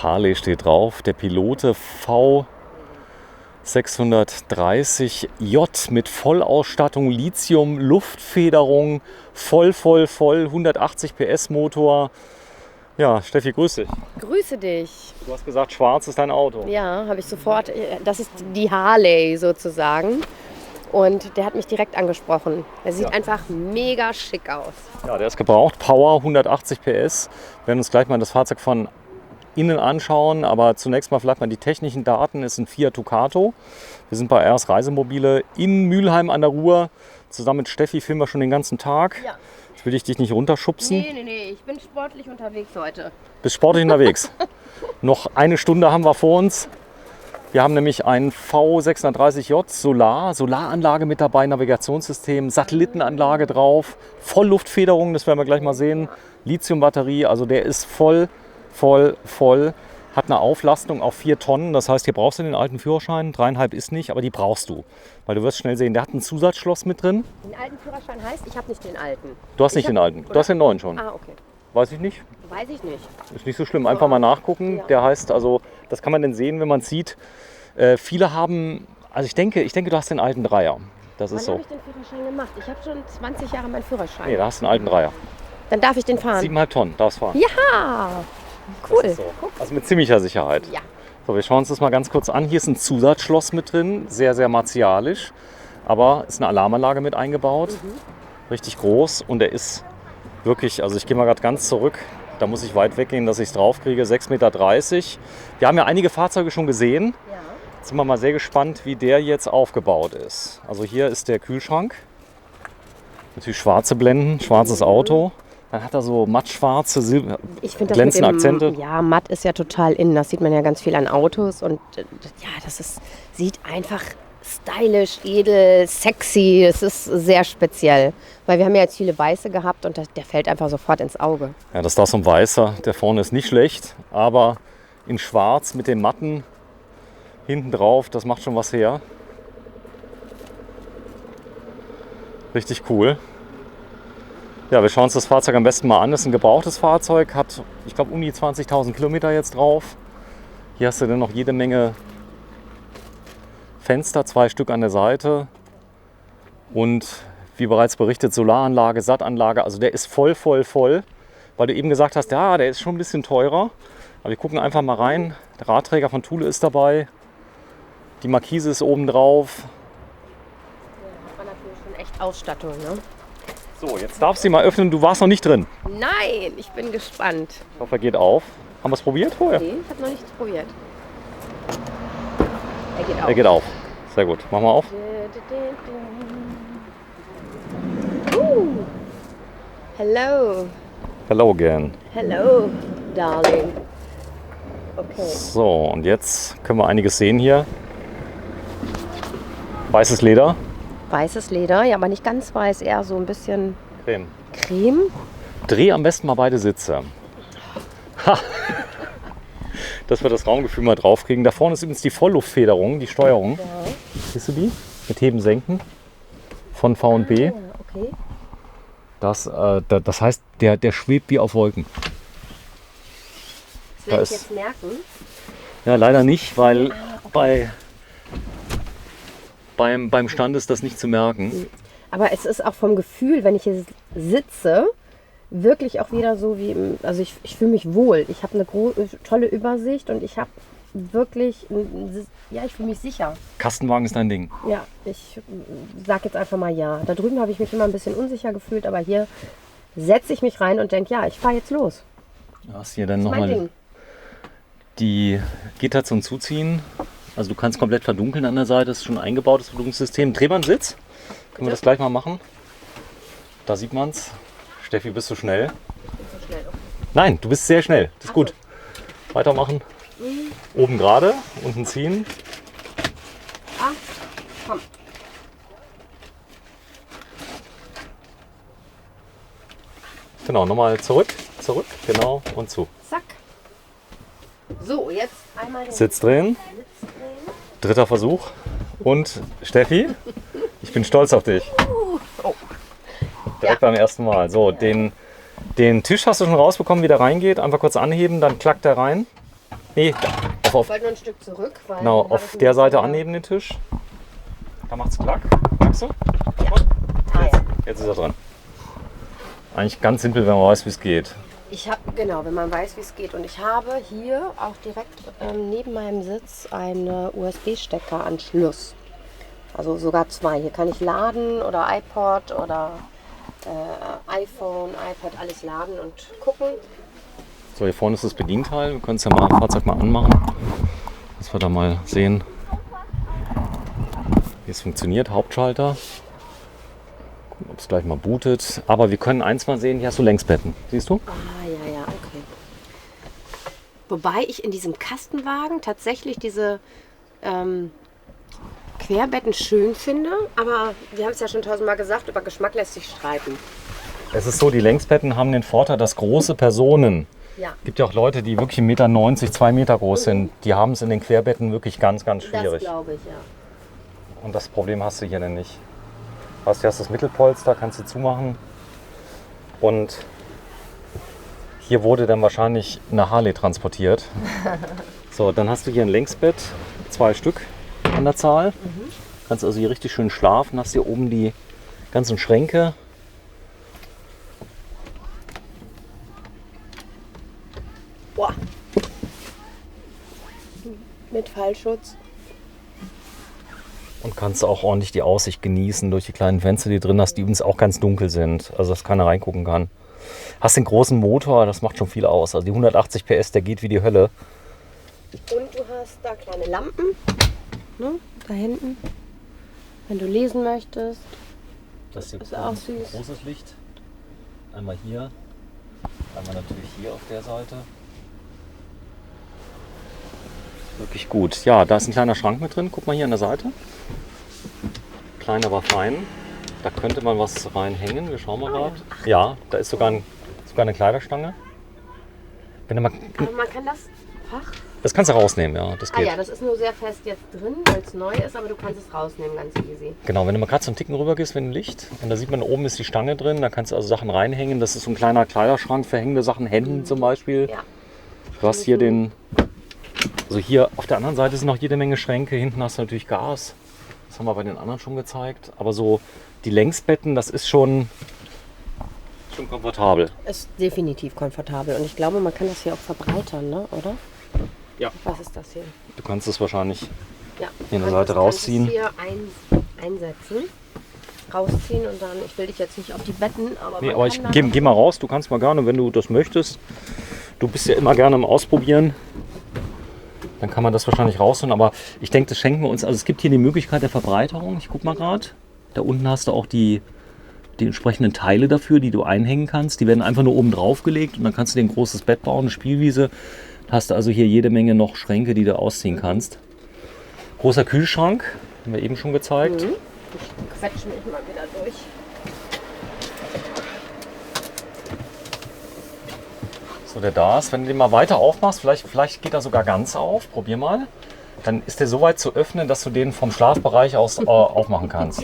Harley steht drauf. Der Pilote V630J mit Vollausstattung, Lithium, Luftfederung, voll, 180 PS Motor. Ja, Steffi, grüß dich. Grüße dich. Du hast gesagt, schwarz ist dein Auto. Ja, habe ich sofort. Das ist die Harley sozusagen. Und der hat mich direkt angesprochen. Er sieht einfach mega schick aus. Ja, der ist gebraucht. Power, 180 PS. Wir werden uns gleich mal das Fahrzeug von innen anschauen. Aber zunächst mal vielleicht mal die technischen Daten. Es ist ein Fiat Ducato. Wir sind bei RS Reisemobile in Mülheim an der Ruhr. Zusammen mit Steffi filmen wir schon den ganzen Tag. Ja. Jetzt will ich dich nicht runterschubsen. Nee. Ich bin sportlich unterwegs heute. Bist sportlich unterwegs. Noch eine Stunde haben wir vor uns. Wir haben nämlich einen V630J Solaranlage mit dabei, Navigationssystem, Satellitenanlage drauf, Vollluftfederung, das werden wir gleich mal sehen, Lithiumbatterie, also der ist voll, hat eine Auflastung auf 4 Tonnen, das heißt, hier brauchst du den alten Führerschein, 3,5 ist nicht, aber die brauchst du, weil du wirst schnell sehen, der hat ein Zusatzschloss mit drin. Den alten Führerschein heißt, ich habe nicht den alten. Du hast nicht den alten, du hast den neuen schon. Ah, okay. Weiß ich nicht. Weiß ich nicht. Ist nicht so schlimm, einfach mal nachgucken. Ja. Der heißt, also das kann man denn sehen, wenn man es sieht. Viele haben, also ich denke, du hast den alten Dreier. Das ist Wann so. habe ich den Führerschein gemacht? Ich habe schon 20 Jahre meinen Führerschein. Nee, da hast du einen alten Dreier. Dann darf ich den fahren. 7,5 Tonnen, darfst fahren. Ja, cool. Das ist so. Also mit ziemlicher Sicherheit. Ja. So, wir schauen uns das mal ganz kurz an. Hier ist ein Zusatzschloss mit drin, sehr, sehr martialisch. Aber ist eine Alarmanlage mit eingebaut. Richtig groß und der ist wirklich, also ich gehe mal gerade ganz zurück. Da muss ich weit weggehen, dass ich es draufkriege. 6,30 Meter. Wir haben ja einige Fahrzeuge schon gesehen. Ja. Jetzt sind wir mal sehr gespannt, wie der jetzt aufgebaut ist. Also hier ist der Kühlschrank. Natürlich schwarze Blenden, schwarzes Auto. Dann hat er so mattschwarze, Ich finde das glänzende mit dem, Akzente. Ja, matt ist ja total in. Das sieht man ja ganz viel an Autos. Und ja, sieht einfach stylisch, edel, sexy. Es ist sehr speziell. Weil wir haben ja jetzt viele Weiße gehabt und der fällt einfach sofort ins Auge. Ja, das ist da so ein weißer. Der vorne ist nicht schlecht, aber in schwarz mit dem matten hinten drauf, das macht schon was her. Richtig cool. Ja, wir schauen uns das Fahrzeug am besten mal an. Das ist ein gebrauchtes Fahrzeug, hat, ich glaube, um die 20.000 Kilometer jetzt drauf. Hier hast du dann noch jede Menge Fenster, 2 Stück an der Seite. Und wie bereits berichtet, Solaranlage, Sattanlage. Also der ist voll. Weil du eben gesagt hast, ja, der ist schon ein bisschen teurer. Aber wir gucken einfach mal rein. Der Radträger von Thule ist dabei. Die Markise ist oben drauf. Ja, hat man natürlich schon echt Ausstattung, ne? So, jetzt darfst du sie mal öffnen. Du warst noch nicht drin. Nein, ich bin gespannt. Ich hoffe, er geht auf. Haben wir es probiert vorher? Nee, ich habe noch nichts probiert. Er geht auf. Er geht auf. Sehr gut. Machen wir auf. Hello. Hello again. Hello, darling. Okay. So, und jetzt können wir einiges sehen hier. Weißes Leder. Weißes Leder, ja, aber nicht ganz weiß, eher so ein bisschen Creme. Creme. Dreh am besten mal beide Sitze. Ha. Dass wir das Raumgefühl mal draufkriegen. Da vorne ist übrigens die Vollluftfederung, die Steuerung. Ja. Siehst du die? Mit Heben, Senken von V&B. Okay. Das heißt, der schwebt wie auf Wolken. Das werde ich ist- jetzt merken. Ja, leider nicht, weil beim Stand ist das nicht zu merken. Aber es ist auch vom Gefühl, wenn ich hier sitze, wirklich auch wieder so wie, also ich fühle mich wohl. Ich habe eine tolle Übersicht und ich habe wirklich, ja, ich fühle mich sicher. Kastenwagen ist dein Ding. Ja, ich sag jetzt einfach mal ja. Da drüben habe ich mich immer ein bisschen unsicher gefühlt, aber hier setze ich mich rein und denke, ja, ich fahre jetzt los. Du hast hier dann Das ist mein nochmal Ding. die Gitter zum Zuziehen. Also du kannst komplett verdunkeln an der Seite. Das ist schon ein eingebautes Verdunkelungssystem. Drehbandsitz. Können wir das gleich mal machen? Da sieht man es. Steffi, bist du schnell? So schnell. Nein, du bist sehr schnell. Das ist gut. Weitermachen. Oben gerade, unten ziehen. Ah, komm. Genau, nochmal zurück, genau und zu. Zack. So, jetzt einmal den Sitz drehen. Sitz drehen. Dritter Versuch. Und Steffi, ich bin stolz auf dich. Oh. Direkt beim ersten Mal. So, den Tisch hast du schon rausbekommen, wie der reingeht. Einfach kurz anheben, dann klackt er rein. Nee, Ich wollte nur ein Stück zurück, weil genau, dann habe auf ich der ein Seite bisschen an mehr- neben den Tisch. Da macht's klack. Magst du? Ja. Ah, ja. Jetzt ist er dran. Eigentlich ganz simpel, wenn man weiß, wie es geht. Ich habe, genau, wenn man weiß, wie es geht. Und ich habe hier auch direkt neben meinem Sitz einen USB-Steckeranschluss. Also sogar 2. Hier kann ich laden oder iPod oder iPhone, iPad, alles laden und gucken. So, hier vorne ist das Bedienteil. Wir können es ja mal im Fahrzeug mal anmachen, dass wir da mal sehen, wie es funktioniert. Hauptschalter. Gucken, ob es gleich mal bootet. Aber wir können eins mal sehen, hier hast du Längsbetten. Siehst du? Ah, ja, okay. Wobei ich in diesem Kastenwagen tatsächlich diese Querbetten schön finde, aber wir haben es ja schon 1000-mal gesagt, über Geschmack lässt sich streiten. Es ist so, die Längsbetten haben den Vorteil, dass große Personen, Ja, es gibt ja auch Leute, die wirklich 1,90 Meter, 2 Meter groß sind, die haben es in den Querbetten wirklich ganz, ganz das schwierig. glaube ich, ja. Und das Problem hast du hier denn nicht. Du hast das Mittelpolster, kannst du zumachen. Und hier wurde dann wahrscheinlich eine Harley transportiert. So, dann hast du hier ein Längsbett, 2 Stück an der Zahl. Kannst also hier richtig schön schlafen. Hast hier oben die ganzen Schränke. Boah. Mit Fallschutz. Und kannst auch ordentlich die Aussicht genießen durch die kleinen Fenster, die drin hast, die übrigens auch ganz dunkel sind. Also dass keiner reingucken kann. Hast den großen Motor, das macht schon viel aus. Also die 180 PS, der geht wie die Hölle. Und du hast da kleine Lampen, ne? Da hinten, wenn du lesen möchtest. Das hier Ist auch süß. großes Licht. Einmal hier, einmal natürlich hier auf der Seite. Wirklich gut. Ja, da ist ein kleiner Schrank mit drin. Guck mal hier an der Seite. Klein, aber fein. Da könnte man was reinhängen. Wir schauen mal gerade. Ja, da ist sogar eine Kleiderstange. Wenn du mal, Aber man kann das Fach. das kannst du rausnehmen, ja. Das Ah geht. ja, das ist nur sehr fest jetzt drin, weil es neu ist, aber du kannst es rausnehmen, ganz easy. Genau, wenn du mal gerade zum Ticken rüber gehst mit dem Licht und da sieht man, oben ist die Stange drin, da kannst du also Sachen reinhängen. Das ist so ein kleiner Kleiderschrank für hängende Sachen, Händen zum Beispiel. Ja. Du hast hier also hier auf der anderen Seite sind noch jede Menge Schränke, hinten hast du natürlich Gas. Das haben wir bei den anderen schon gezeigt. Aber so die Längsbetten, das ist schon komfortabel. Ist definitiv komfortabel und ich glaube, man kann das hier auch verbreitern, ne? Oder? Ja. Was ist das hier? Du kannst es wahrscheinlich Ja. Hier an der du Seite kannst rausziehen. es hier einsetzen, rausziehen und dann, ich will dich jetzt nicht auf die Betten, aber Nee, man aber kann geh mal raus, du kannst mal gerne, wenn du das möchtest. Du bist ja immer gerne im Ausprobieren. Dann kann man das wahrscheinlich rausholen. Aber ich denke, das schenken wir uns. Also es gibt hier die Möglichkeit der Verbreiterung. Ich guck mal gerade. Da unten hast du auch die entsprechenden Teile dafür, die du einhängen kannst. Die werden einfach nur oben drauf gelegt und dann kannst du dir ein großes Bett bauen, eine Spielwiese. Da hast du also hier jede Menge noch Schränke, die du ausziehen kannst. Großer Kühlschrank, haben wir eben schon gezeigt. Ich quetsche mich mal wieder durch. So, der da ist. Wenn du den mal weiter aufmachst, vielleicht geht er sogar ganz auf. Probier mal. Dann ist der so weit zu öffnen, dass du den vom Schlafbereich aus aufmachen kannst.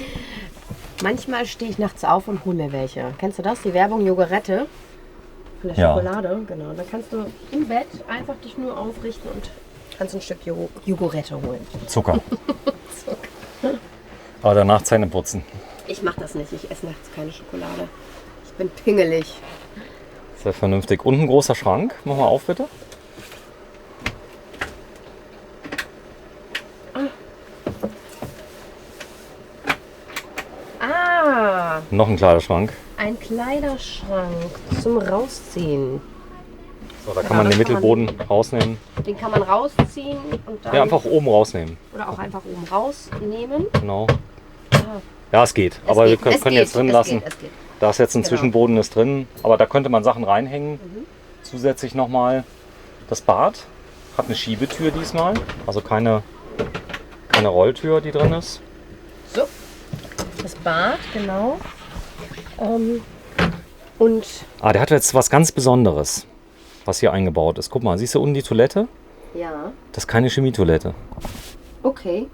Manchmal stehe ich nachts auf und hole mir welche. Kennst du das? Die Werbung Jogurette von der Ja. Schokolade. Genau. Da kannst du im Bett einfach dich nur aufrichten und kannst ein Stück Jogurette holen. Zucker. Aber danach Zähne putzen. Ich mache das nicht. Ich esse nachts keine Schokolade. Ich bin pingelig. Sehr vernünftig. Und ein großer Schrank. Mach mal auf, bitte. Ah, Noch ein Kleiderschrank. ein Kleiderschrank zum Rausziehen. So, da kann man den Mittelboden rausnehmen. Den kann man rausziehen und dann Ja, einfach oben rausnehmen. oder auch einfach oben rausnehmen. Genau. Ah, Ja, es geht. Aber wir können jetzt drin lassen. Es geht. Da ist jetzt ein Genau. Zwischenboden ist drin. Aber da könnte man Sachen reinhängen. Zusätzlich nochmal das Bad. Hat eine Schiebetür diesmal. Also keine Rolltür, die drin ist. So, das Bad, genau. Und Der hat jetzt was ganz Besonderes, was hier eingebaut ist. Guck mal, siehst du unten die Toilette? ja, Das ist keine Chemietoilette. okay.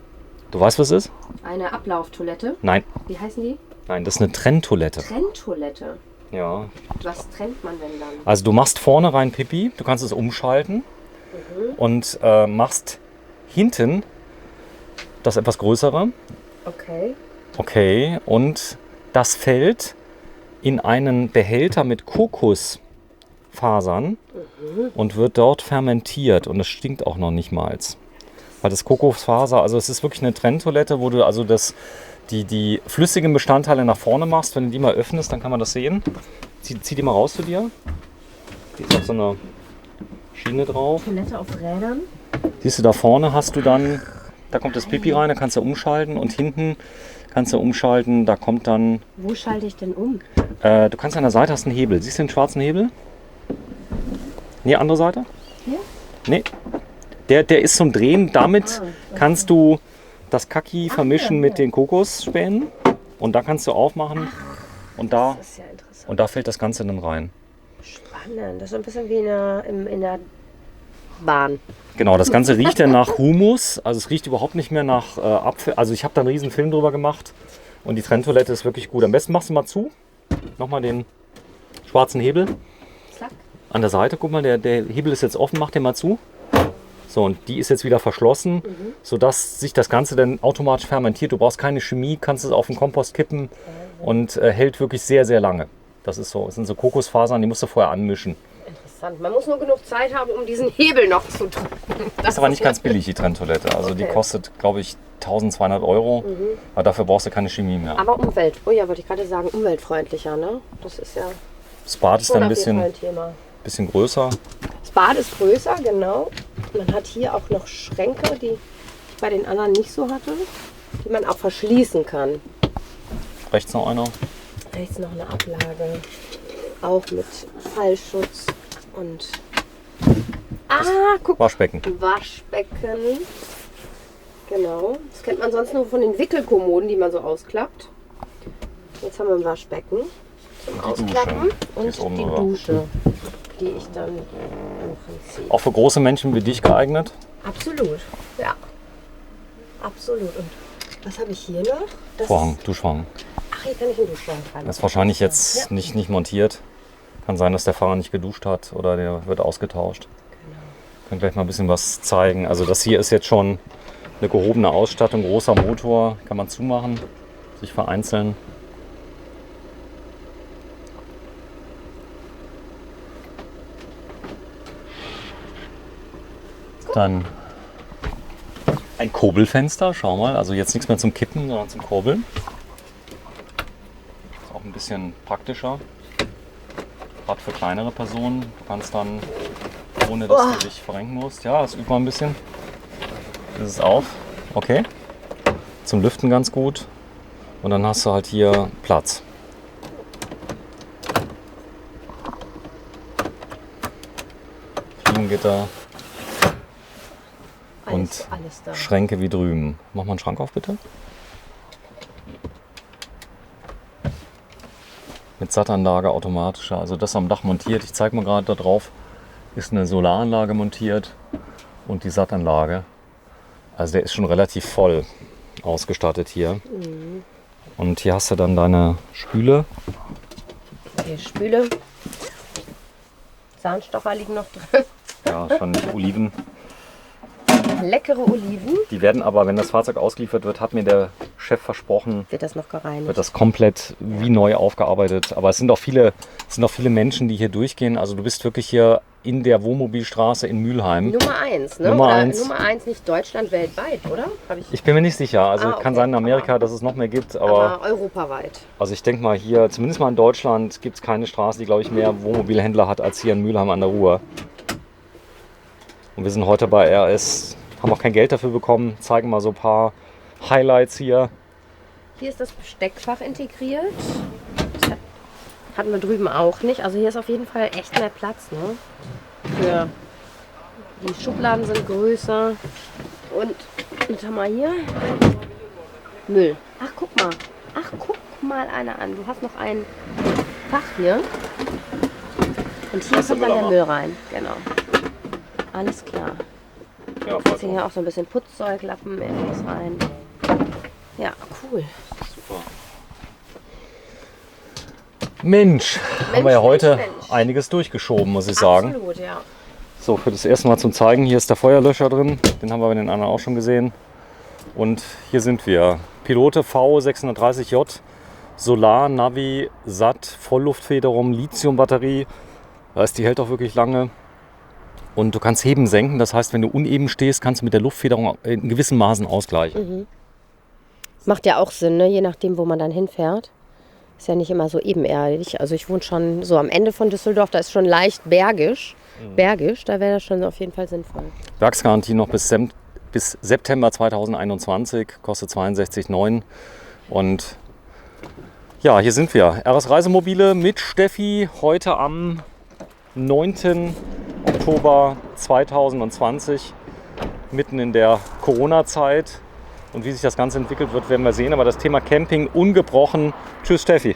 Du weißt, was es ist? Eine Ablauftoilette. Nein. Wie heißen die? Nein, das ist eine Trenntoilette. Trenntoilette. Ja. Was trennt man denn dann? Also du machst vorne rein Pipi, du kannst es umschalten. und machst hinten das etwas größere. Okay. Okay, und das fällt in einen Behälter mit Kokosfasern und wird dort fermentiert und es stinkt auch noch nicht mal. Weil das Kokosfaser, also es ist wirklich eine Trenntoilette, wo du also die flüssigen Bestandteile nach vorne machst. Wenn du die mal öffnest, dann kann man das sehen. Zieh die mal raus zu dir. Die ist auf so einer Schiene drauf. Toilette auf Rädern. Siehst du, da vorne hast du dann, da kommt das Pipi rein, da kannst du umschalten und hinten kannst du umschalten, da kommt dann... Wo schalte ich denn um? Du kannst an der Seite hast einen Hebel. Siehst du den schwarzen Hebel? Nee, andere Seite? Hier? Nee. Der ist zum Drehen. Damit kannst du das Kaki vermischen mit den Kokosspänen. Und da kannst du aufmachen. Und da, Das ist ja interessant. und da fällt das Ganze dann rein. Spannend. Das ist ein bisschen wie in der Bahn. Genau, das Ganze riecht dann nach Humus. Also es riecht überhaupt nicht mehr nach Apfel. Also ich habe da einen riesen Film drüber gemacht. Und die Trenntoilette ist wirklich gut. Am besten machst du mal zu. Nochmal den schwarzen Hebel. Zack. An der Seite, guck mal, der Hebel ist jetzt offen. Mach den mal zu. So, und die ist jetzt wieder verschlossen, sodass sich das Ganze dann automatisch fermentiert. Du brauchst keine Chemie, kannst es auf den Kompost kippen und hält wirklich sehr, sehr lange. Das sind so Kokosfasern, die musst du vorher anmischen. Interessant. Man muss nur genug Zeit haben, um diesen Hebel noch zu drücken. Das ist aber nicht ganz billig, die Trenntoilette. Also die kostet, glaube ich, 1200 Euro. Aber dafür brauchst du keine Chemie mehr. Aber oh ja, wollte ich gerade sagen, umweltfreundlicher, ne? Das ist ja Das Bad ist dann ein auf jeden Fall ein bisschen, Thema. bisschen größer. Das Bad ist größer, genau. Man hat hier auch noch Schränke, die ich bei den anderen nicht so hatte, die man auch verschließen kann. Rechts noch einer. Rechts noch eine Ablage, auch mit Fallschutz und guck, Waschbecken. Waschbecken. Genau, das kennt man sonst nur von den Wickelkommoden, die man so ausklappt. Jetzt haben wir ein Waschbecken zum Ausklappen Die ist und oben die drüber. Dusche, die ich dann im Prinzip... Auch für große Menschen wie dich geeignet. Absolut, ja. Absolut. Und was habe ich hier noch? Das Vorhang, Duschvorhang. Ach, hier kann ich einen Duschvorhang rein. Das ist wahrscheinlich jetzt nicht montiert. Kann sein, dass der Fahrer nicht geduscht hat oder der wird ausgetauscht. Ich kann gleich mal ein bisschen was zeigen. Also das hier ist jetzt schon eine gehobene Ausstattung, großer Motor, kann man zumachen, sich vereinzeln. Dann ein Kurbelfenster, schau mal, also jetzt nichts mehr zum Kippen, sondern zum Kurbeln. Ist auch ein bisschen praktischer, gerade für kleinere Personen. Du kannst dann, ohne dass du dich verrenken musst, ja, das übt man ein bisschen. Das ist auf, okay. Zum Lüften ganz gut. Und dann hast du halt hier Platz. Fliegengitter. Und alles da. Schränke wie drüben. Mach mal einen Schrank auf, bitte. Mit Sattanlage automatischer. Also das am Dach montiert. Ich zeige mal gerade da drauf. Ist eine Solaranlage montiert und die Sattanlage. Also der ist schon relativ voll ausgestattet hier. Und hier hast du dann deine Spüle. Hier Spüle. Zahnstocher liegen noch drin. Ja, schon Oliven. Leckere Oliven. Die werden aber, wenn das Fahrzeug ausgeliefert wird, hat mir der Chef versprochen, Wird das noch gereinigt? wird das komplett wie neu aufgearbeitet. Aber es sind auch viele Menschen, die hier durchgehen. Also du bist wirklich hier in der Wohnmobilstraße in Mülheim. Nummer 1, ne? Nummer Oder eins. Nummer 1 nicht Deutschland, weltweit, oder? Ich bin mir nicht sicher. Also Okay. kann sein in Amerika, dass es noch mehr gibt. Aber europaweit. also ich denke mal hier, zumindest mal in Deutschland, gibt es keine Straße, die, glaube ich, mehr Wohnmobilhändler hat als hier in Mülheim an der Ruhr. Und wir sind heute bei RS, haben auch kein Geld dafür bekommen, zeigen mal so ein paar Highlights hier. Hier ist das Besteckfach integriert. Das hatten wir drüben auch nicht. Also hier ist auf jeden Fall echt mehr Platz, ne? Die Schubladen sind größer. Und was haben wir hier? Müll. Ach, guck mal. Ach, guck mal einer an. Du hast noch ein Fach hier. Und hier kommt dann der Müll rein. Genau. Alles klar. Ja, Jetzt hier auch so ein bisschen Putzzeug, Lappen, irgendwas rein. Ja, cool. super. Mensch, haben wir ja heute Mensch. einiges durchgeschoben, muss ich sagen. Absolut, ja. So, für das erste Mal zum Zeigen, hier ist der Feuerlöscher drin. Den haben wir bei den anderen auch schon gesehen. Und hier sind wir. Pilote V630J, Solar, Navi, SAT, Vollluftfederung, Lithiumbatterie. Das heißt, die hält auch wirklich lange. Und du kannst heben, senken. Das heißt, wenn du uneben stehst, kannst du mit der Luftfederung in gewissen Maßen ausgleichen. Macht ja auch Sinn, ne? Je nachdem, wo man dann hinfährt. Ist ja nicht immer so ebenerdig. Also ich wohne schon so am Ende von Düsseldorf, da ist schon leicht bergisch, da wäre das schon auf jeden Fall sinnvoll. Werksgarantie noch bis September 2021, kostet 62,9. Und ja, hier sind wir. RS Reisemobile mit Steffi heute am 9. Oktober 2020, mitten in der Corona-Zeit. Und wie sich das Ganze entwickelt wird, werden wir sehen. Aber das Thema Camping ungebrochen. Tschüss Steffi.